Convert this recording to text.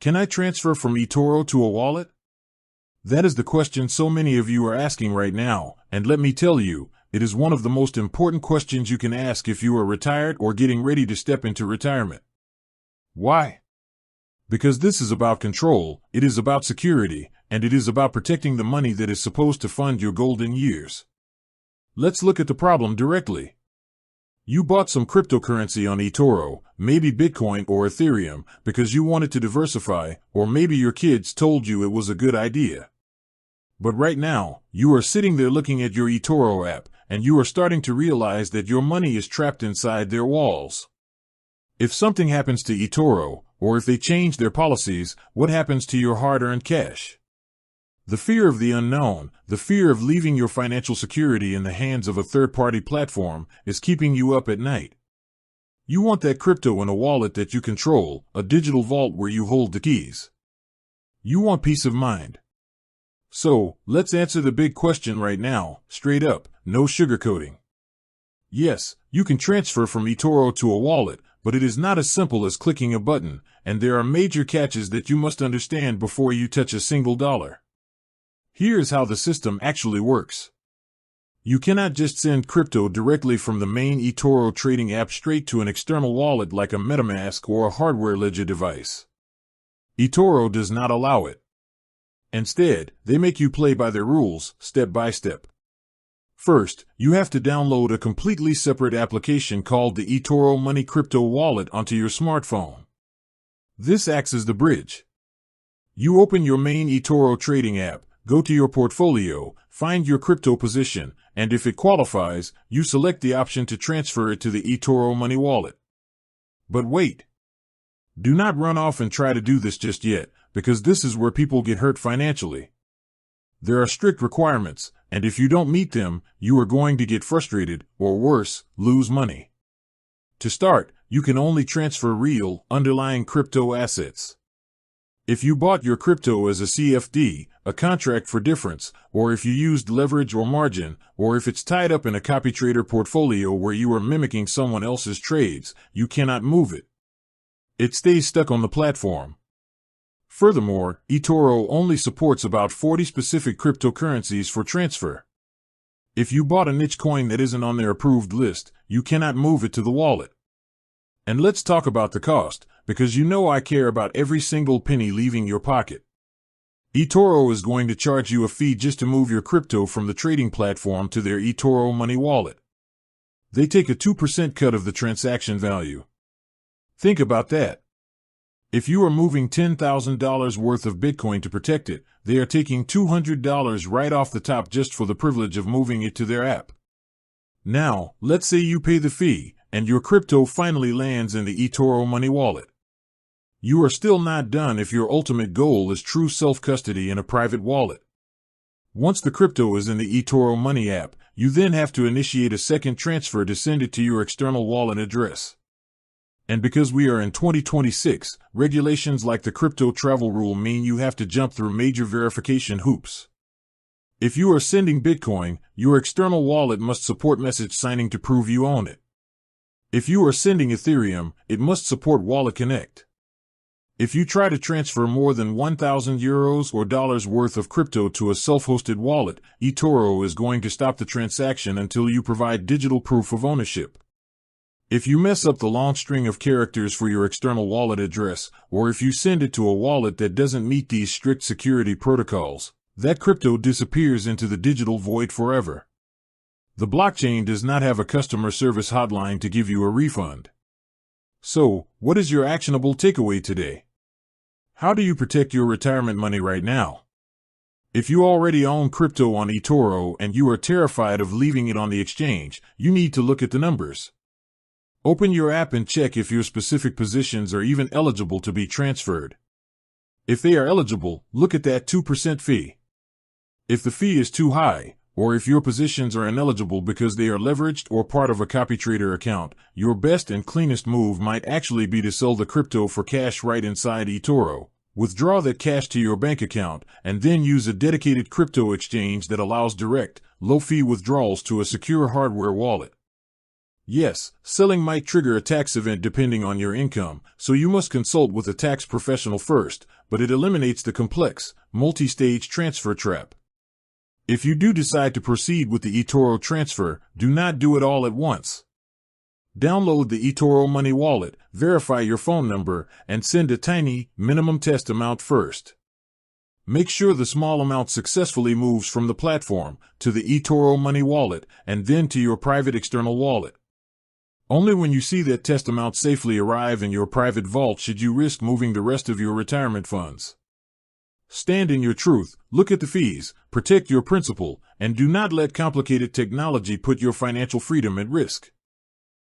Can I transfer from eToro to a wallet? That is the question so many of you are asking right now, and let me tell you, it is one of the most important questions you can ask if you are retired or getting ready to step into retirement. Why? Because this is about control, it is about security, and it is about protecting the money that is supposed to fund your golden years. Let's look at the problem directly. You bought some cryptocurrency on eToro, maybe Bitcoin or Ethereum, because you wanted to diversify, or maybe your kids told you it was a good idea. But right now, you are sitting there looking at your eToro app, and you are starting to realize that your money is trapped inside their walls. If something happens to eToro, or if they change their policies, what happens to your hard-earned cash? The fear of the unknown, the fear of leaving your financial security in the hands of a third-party platform, is keeping you up at night. You want that crypto in a wallet that you control, a digital vault where you hold the keys. You want peace of mind. So, let's answer the big question right now, straight up, no sugarcoating. Yes, you can transfer from eToro to a wallet, but it is not as simple as clicking a button, and there are major catches that you must understand before you touch a single dollar. Here's how the system actually works. You cannot just send crypto directly from the main eToro trading app straight to an external wallet like a MetaMask or a hardware ledger device. eToro does not allow it. Instead, they make you play by their rules, step by step. First, you have to download a completely separate application called the eToro Money Crypto Wallet onto your smartphone. This acts as the bridge. You open your main eToro trading app, go to your portfolio, find your crypto position, and if it qualifies, you select the option to transfer it to the eToro Money Wallet. But wait. Do not run off and try to do this just yet, because this is where people get hurt financially. There are strict requirements, and if you don't meet them, you are going to get frustrated, or worse, lose money. To start, you can only transfer real, underlying crypto assets. If you bought your crypto as a CFD, a contract for difference, or if you used leverage or margin, or if it's tied up in a copy trader portfolio where you are mimicking someone else's trades, you cannot move it. It stays stuck on the platform. Furthermore, eToro only supports about 40 specific cryptocurrencies for transfer. If you bought a niche coin that isn't on their approved list, you cannot move it to the wallet. And let's talk about the cost, because you know I care about every single penny leaving your pocket. eToro is going to charge you a fee just to move your crypto from the trading platform to their eToro Money Wallet. They take a 2% cut of the transaction value. Think about that. If you are moving $10,000 worth of Bitcoin to protect it, they are taking $200 right off the top just for the privilege of moving it to their app. Now, let's say you pay the fee, and your crypto finally lands in the eToro Money Wallet. You are still not done if your ultimate goal is true self-custody in a private wallet. Once the crypto is in the eToro Money app, you then have to initiate a second transfer to send it to your external wallet address. And because we are in 2026, regulations like the crypto travel rule mean you have to jump through major verification hoops. If you are sending Bitcoin, your external wallet must support message signing to prove you own it. If you are sending Ethereum, it must support Wallet Connect. If you try to transfer more than 1,000 euros or dollars worth of crypto to a self-hosted wallet, eToro is going to stop the transaction until you provide digital proof of ownership. If you mess up the long string of characters for your external wallet address, or if you send it to a wallet that doesn't meet these strict security protocols, that crypto disappears into the digital void forever. The blockchain does not have a customer service hotline to give you a refund. So, what is your actionable takeaway today? How do you protect your retirement money right now? If you already own crypto on eToro and you are terrified of leaving it on the exchange, you need to look at the numbers. Open your app and check if your specific positions are even eligible to be transferred. If they are eligible, look at that 2% fee. If the fee is too high, or if your positions are ineligible because they are leveraged or part of a copy trader account, your best and cleanest move might actually be to sell the crypto for cash right inside eToro, withdraw that cash to your bank account, and then use a dedicated crypto exchange that allows direct, low-fee withdrawals to a secure hardware wallet. Yes, selling might trigger a tax event depending on your income, so you must consult with a tax professional first, but it eliminates the complex, multi-stage transfer trap. If you do decide to proceed with the eToro transfer, do not do it all at once. Download the eToro Money Wallet, verify your phone number, and send a tiny, minimum test amount first. Make sure the small amount successfully moves from the platform to the eToro Money Wallet and then to your private external wallet. Only when you see that test amount safely arrive in your private vault should you risk moving the rest of your retirement funds. Stand in your truth, look at the fees, protect your principal, and do not let complicated technology put your financial freedom at risk.